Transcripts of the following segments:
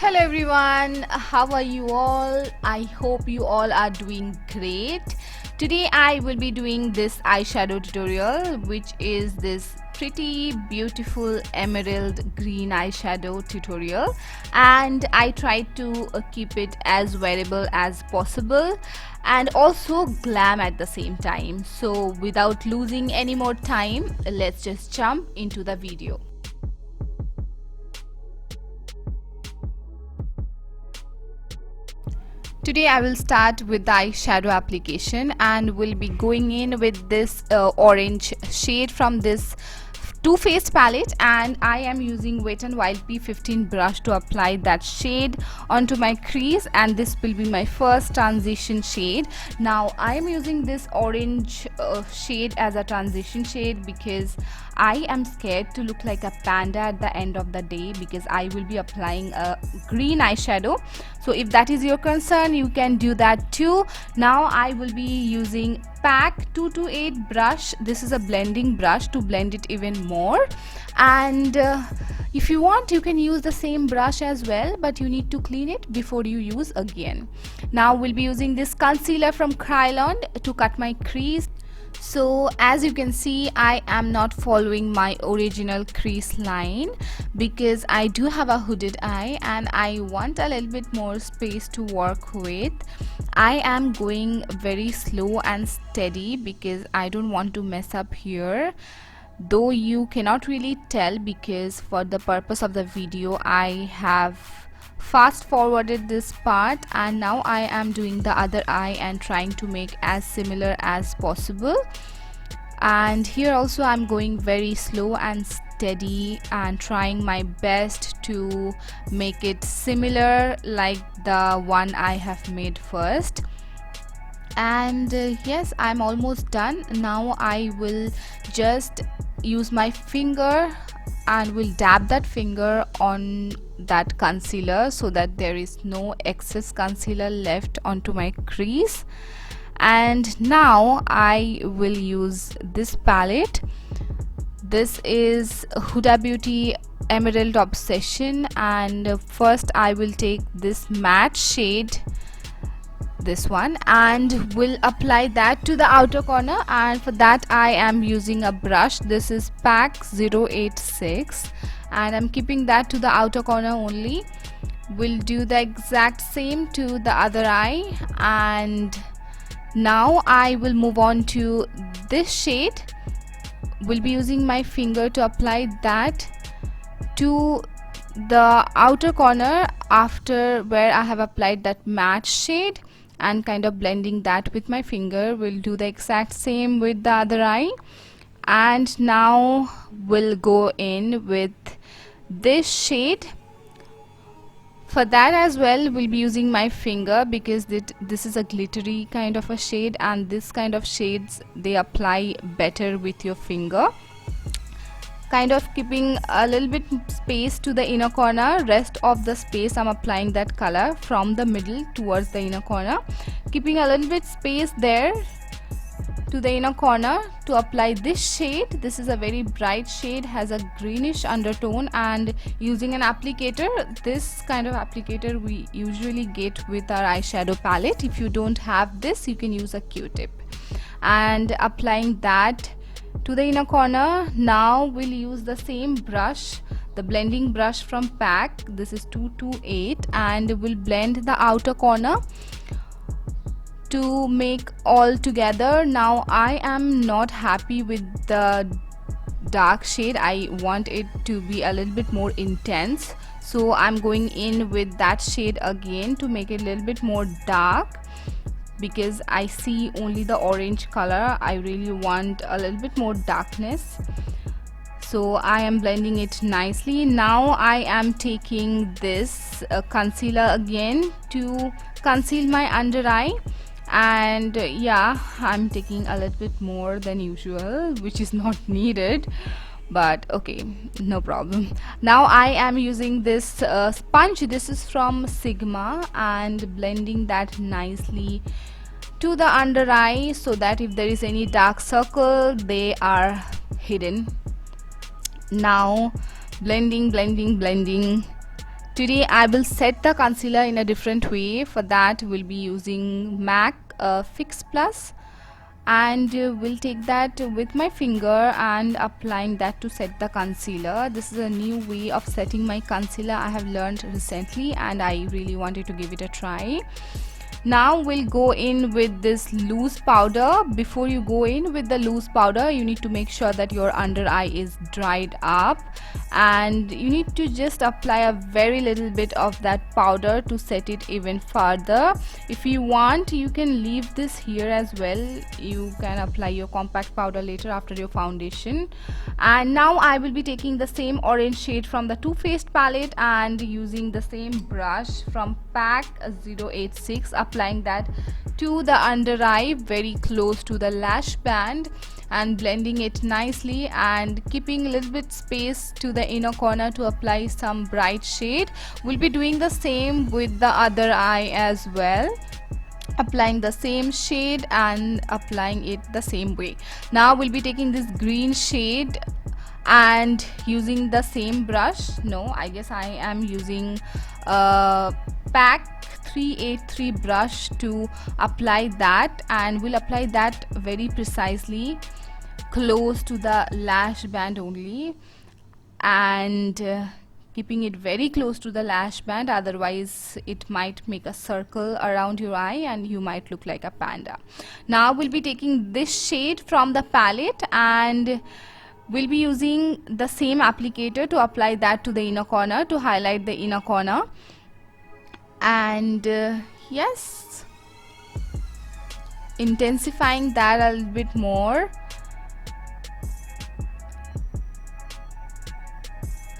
Hello everyone, how are you all? I hope you all are doing great. Today I will be doing this eyeshadow tutorial, which is this pretty beautiful emerald green eyeshadow tutorial, and I tried to keep it as wearable as possible and also glam at the same time. So without losing any more time, let's just jump into the video. Today I will start with the eyeshadow application and will be going in with this orange shade from this Too Faced palette, and I am using Wet n Wild P15 brush to apply that shade onto my crease, and this will be my first transition shade. Now I am using this orange shade as a transition shade because I am scared to look like a panda at the end of the day, because I will be applying a green eyeshadow. So if that is your concern, you can do that too. Now I will be using PAC 228 brush. This is a blending brush to blend it even more, and if you want you can use the same brush as well, but you need to clean it before you use again. Now we'll be using this concealer from Kryolan to cut my crease. So as you can see, I am not following my original crease line because I do have a hooded eye and I want a little bit more space to work with. I am going very slow and steady because I don't want to mess up here, though you cannot really tell because for the purpose of the video I have fast forwarded this part, and now I am doing the other eye and trying to make as similar as possible. And here also I'm going very slow and steady and trying my best to make it similar like the one I have made first. And yes, I'm almost done. Now I will just use my finger and will dab that finger on that concealer so that there is no excess concealer left onto my crease. And now I will use this palette. This is Huda Beauty Emerald Obsession, and first I will take this matte shade, this one, and will apply that to the outer corner. And for that I am using a brush. This is PAC 086 and I'm keeping that to the outer corner only. We'll do the exact same to the other eye, and now I will move on to this shade. We'll be using my finger to apply that to the outer corner after where I have applied that matte shade, and kind of blending that with my finger. We'll do the exact same with the other eye, and now we'll go in with this shade. For that as well we'll be using my finger because this is a glittery kind of a shade, and this kind of shades they apply better with your finger. Kind of keeping a little bit space to the inner corner. Rest of the space I'm applying that color from the middle towards the inner corner, keeping a little bit space there to the inner corner to apply this shade. This is a very bright shade, has a greenish undertone, and using an applicator, this kind of applicator we usually get with our eyeshadow palette. If you don't have this, you can use a Q-tip, and applying that to the inner corner. Now we'll use the same brush, the blending brush from PAC. This is 228, and we'll blend the outer corner to make all together. Now I am not happy with the dark shade. I want it to be a little bit more intense, so I'm going in with that shade again to make it a little bit more dark because I see only the orange color. I really want a little bit more darkness, so I am blending it nicely. Now I am taking this concealer again to conceal my under eye, and yeah, I'm taking a little bit more than usual, which is not needed, but okay, no problem. Now I am using this sponge. This is from Sigma, and blending that nicely to the under eye so that if there is any dark circle, they are hidden. Now blending Today I will set the concealer in a different way. For that we'll be using MAC Fix Plus, and we'll take that with my finger and applying that to set the concealer. This is a new way of setting my concealer I have learned recently, and I really wanted to give it a try. Now we'll go in with this loose powder. Before you go in with the loose powder, you need to make sure that your under eye is dried up, and you need to just apply a very little bit of that powder to set it even further. If you want, you can leave this here as well. You can apply your compact powder later after your foundation. And now I will be taking the same orange shade from the Too Faced palette and using the same brush from PAC 086, applying that to the under eye very close to the lash band and blending it nicely, and keeping a little bit space to the inner corner to apply some bright shade. We'll be doing the same with the other eye as well, applying the same shade and applying it the same way. Now we'll be taking this green shade and using the same brush. No, I guess I am using PAC 383 brush to apply that, and we'll apply that very precisely close to the lash band only, and keeping it very close to the lash band, otherwise it might make a circle around your eye and you might look like a panda. Now we'll be taking this shade from the palette and we'll be using the same applicator to apply that to the inner corner to highlight the inner corner. And yes, intensifying that a little bit more.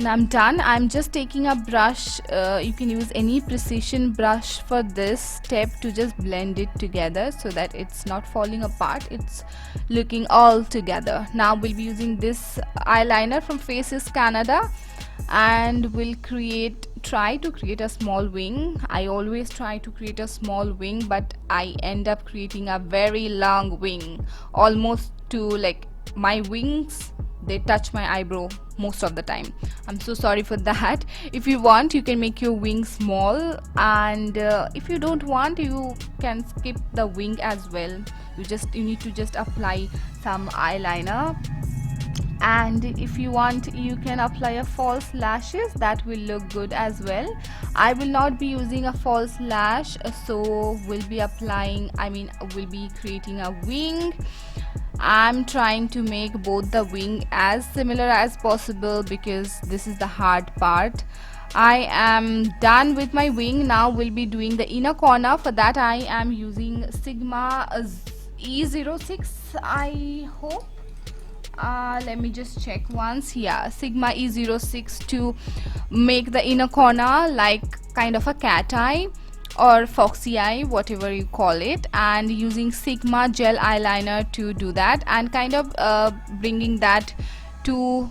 Now I'm done. I'm just taking a brush, you can use any precision brush for this step to just blend it together so that it's not falling apart, it's looking all together. Now we'll be using this eyeliner from Faces Canada, and we'll try to create a small wing. I always try to create a small wing, but I end up creating a very long wing, almost to like my wings, they touch my eyebrow most of the time. I'm so sorry for that. If you want, you can make your wing small, and if you don't want, you can skip the wing as well. You need to just apply some eyeliner, and if you want, you can apply a false lashes. That will look good as well. I will not be using a false lash, so we'll be creating a wing. I'm trying to make both the wing as similar as possible because this is the hard part. I am done with my wing. Now we'll be doing the inner corner. For that I am using Sigma E06, I hope. Let me just check once. Yeah, Sigma E06 to make the inner corner like kind of a cat eye or foxy eye, whatever you call it, and using Sigma gel eyeliner to do that, and kind of bringing that to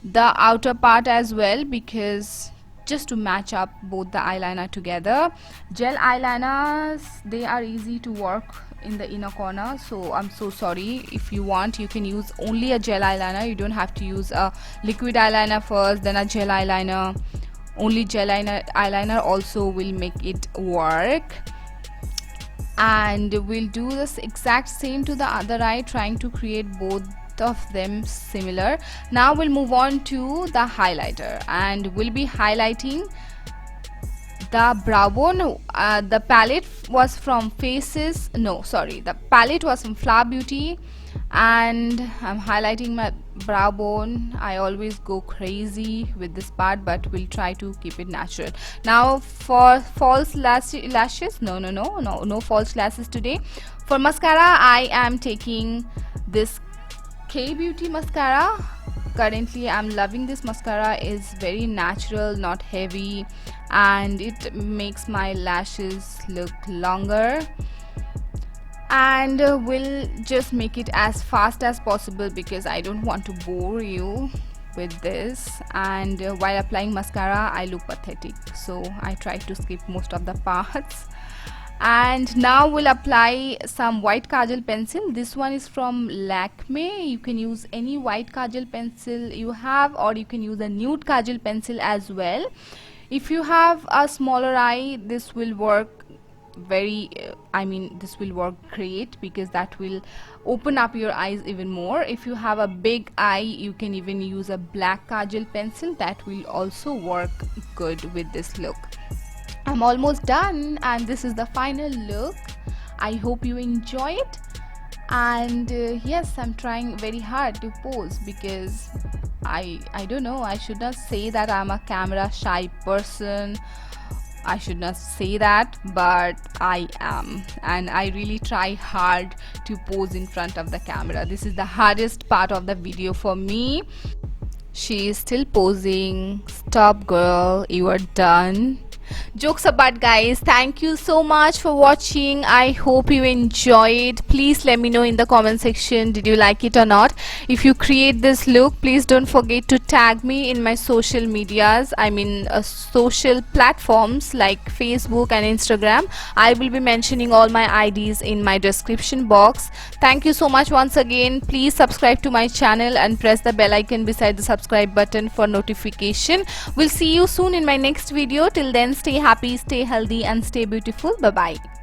the outer part as well, because just to match up both the eyeliner together. Gel eyeliners, they are easy to work in the inner corner, so I'm so sorry. If you want, you can use only a gel eyeliner. You don't have to use a liquid eyeliner first then a gel eyeliner. Only gel eyeliner also will make it work. And we'll do this exact same to the other eye, trying to create both of them similar. Now we'll move on to the highlighter, and we'll be highlighting the brow bone. The palette was from the palette was from Flower Beauty, and I'm highlighting my brow bone. I always go crazy with this part, but we'll try to keep it natural. Now for false lashes, no false lashes today. For mascara, I am taking this K Beauty mascara. Currently I'm loving this mascara. Is very natural, not heavy, and it makes my lashes look longer. And we'll just make it as fast as possible because I don't want to bore you with this, and while applying mascara I look pathetic, so I try to skip most of the parts. And now we'll apply some white kajal pencil. This one is from Lakme. You can use any white kajal pencil you have, or you can use a nude kajal pencil as well. If you have a smaller eye, this will work this will work great, because that will open up your eyes even more. If you have a big eye, you can even use a black kajal pencil. That will also work good with this look. I'm almost done, and this is the final look. I hope you enjoy it. And yes, I'm trying very hard to pose, because I don't know, I should not say that I'm a camera shy person. I should not say that, but I am, and I really try hard to pose in front of the camera. This is the hardest part of the video for me. She is still posing. Stop, girl, you are done. Jokes apart, guys, thank you so much for watching. I hope you enjoyed. Please let me know in the comment section, did you like it or not? If you create this look, please don't forget to tag me in my social medias, social platforms like Facebook and Instagram. I will be mentioning all my IDs in my description box. Thank you so much once again. Please subscribe to my channel and press the bell icon beside the subscribe button for notification. We'll see you soon in my next video. Till then, stay happy, stay healthy, and stay beautiful. Bye bye.